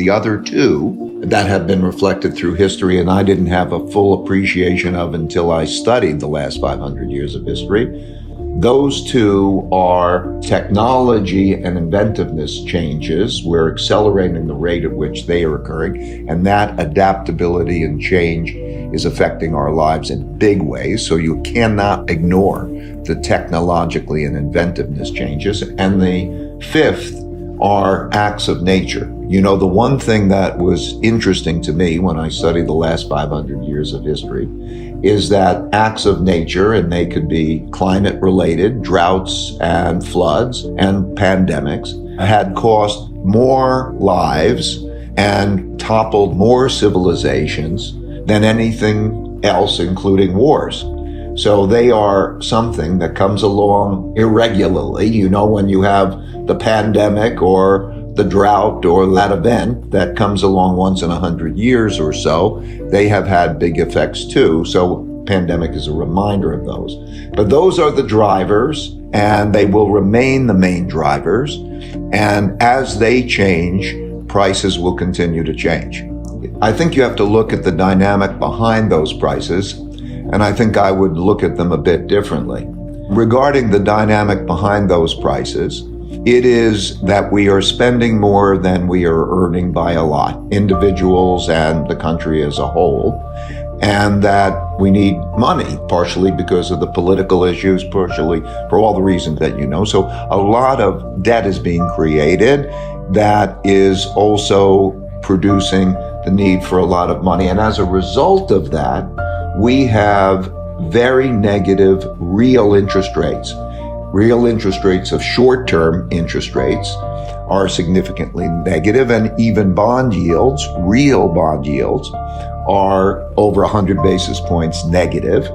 The other two that have been reflected through history, and I didn't have a full appreciation of until I studied the last 500 years of history, those two are technology and inventiveness changes. We're accelerating the rate at which they are occurring, and that adaptability and change is affecting our lives in big ways. So you cannot ignore the technologically and inventiveness changes. And the fifth are acts of nature. You know, the one thing that was interesting to me when I studied the last 500 years of history is that acts of nature, and they could be climate related, droughts and floods and pandemics, had cost more lives and toppled more civilizations than anything else, including wars. So they are something that comes along irregularly. You know, when you have the pandemic or the drought or that event that comes along once in 100 years or so, they have had big effects too. So pandemic is a reminder of those. But those are the drivers, and they will remain the main drivers. And as they change, prices will continue to change. I think you have to look at the dynamic behind those prices, and I think I would look at them a bit differently. Regarding the dynamic behind those prices, it is that we are spending more than we are earning by a lot, individuals and the country as a whole, and that we need money, partially because of the political issues, partially for all the reasons that you know. So a lot of debt is being created that is also producing the need for a lot of money. And as a result of that, we have very negative real interest rates. Real interest rates of short-term interest rates are significantly negative, and even bond yields, real bond yields, are over 100 basis points negative.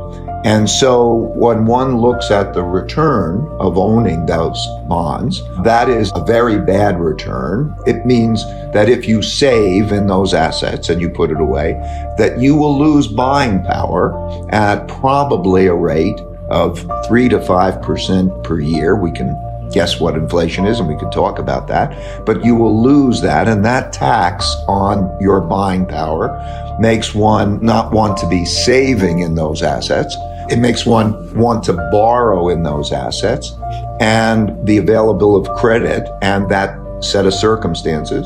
And so when one looks at the return of owning those bonds, that is a very bad return. It means that if you save in those assets and you put it away, that you will lose buying power at probably a rate of 3 to 5% per year. We can guess what inflation is, and we can talk about that, but you will lose that, and that tax on your buying power makes one not want to be saving in those assets. It makes one want to borrow in those assets, and the availability of credit and that set of circumstances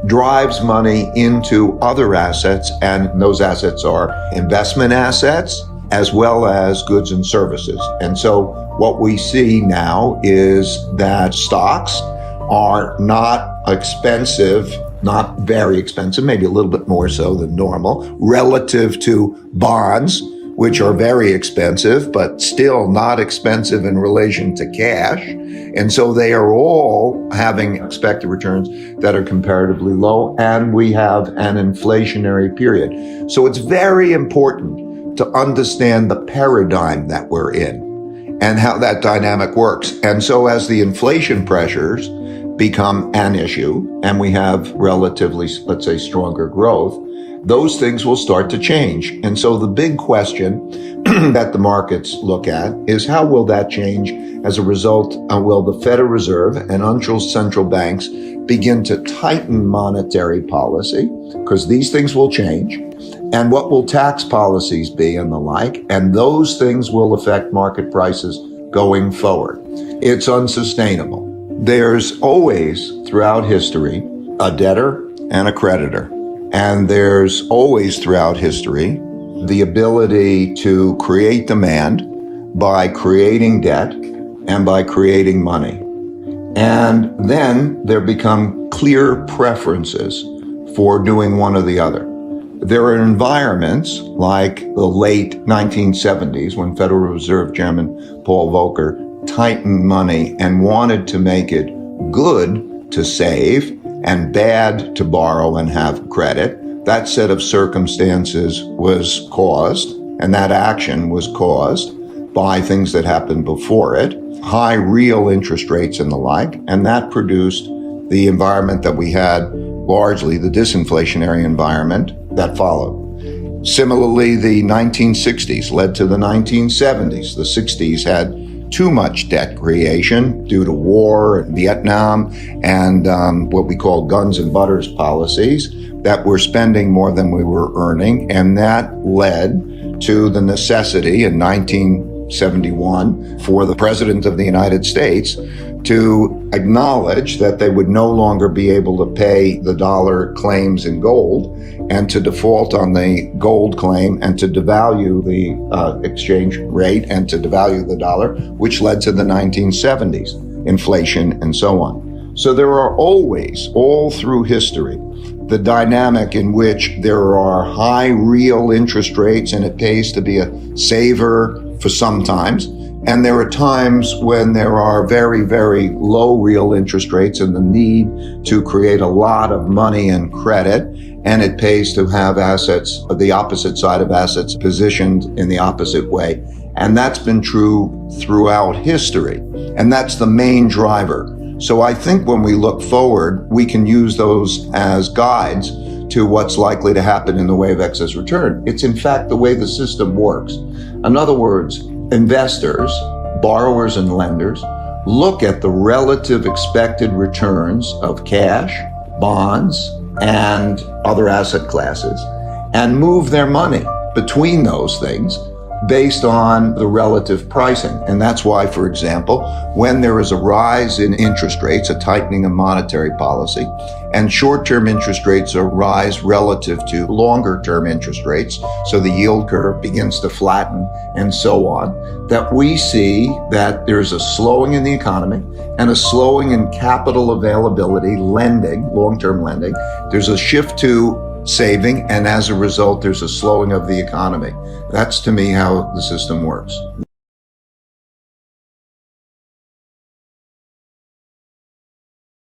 drives money into other assets, and those assets are investment assets as well as goods and services. And so what we see now is that stocks are not expensive, not very expensive, maybe a little bit more so than normal, relative to bonds, which are very expensive, but still not expensive in relation to cash. And so they are all having expected returns that are comparatively low, and we have an inflationary period. So it's very important to understand the paradigm that we're in and how that dynamic works. And so as the inflation pressures become an issue and we have relatively, let's say, stronger growth, those things will start to change. And so the big question that the markets look at is, how will that change as a result? Will the Federal Reserve and other central banks begin to tighten monetary policy? Because these things will change. And what will tax policies be and the like? And those things will affect market prices going forward. It's unsustainable. There's always, throughout history, a debtor and a creditor. And there's always, throughout history, the ability to create demand by creating debt and by creating money. And then there become clear preferences for doing one or the other. There are environments like the late 1970s when Federal Reserve Chairman Paul Volcker tightened money and wanted to make it good to save and bad to borrow and have credit. That set of circumstances was caused, and that action was caused by things that happened before it, high real interest rates and the like, and that produced the environment that we had, largely the disinflationary environment that followed. Similarly, the 1960s led to the 1970s. The 60s had too much debt creation due to war in Vietnam and what we call guns and butters policies, that we're spending more than we were earning. And that led to the necessity in 1971 for the President of the United States to acknowledge that they would no longer be able to pay the dollar claims in gold and to default on the gold claim and to devalue the exchange rate and to devalue the dollar, which led to the 1970s, inflation and so on. So there are always, all through history, the dynamic in which there are high real interest rates and it pays to be a saver for some times. And there are times when there are very, very low real interest rates and the need to create a lot of money and credit, and it pays to have assets, the opposite side of assets, positioned in the opposite way. And that's been true throughout history. And that's the main driver. So I think when we look forward, we can use those as guides to what's likely to happen in the way of excess return. It's in fact the way the system works. In other words, investors, borrowers and lenders look at the relative expected returns of cash, bonds, and other asset classes and move their money between those things based on the relative pricing. And that's why, for example, when there is a rise in interest rates, a tightening of monetary policy, and short-term interest rates rise relative to longer-term interest rates, so the yield curve begins to flatten and so on, that we see that there's a slowing in the economy and a slowing in capital availability, lending, long-term lending. There's a shift to saving, and as a result, there's a slowing of the economy. That's, to me, how the system works.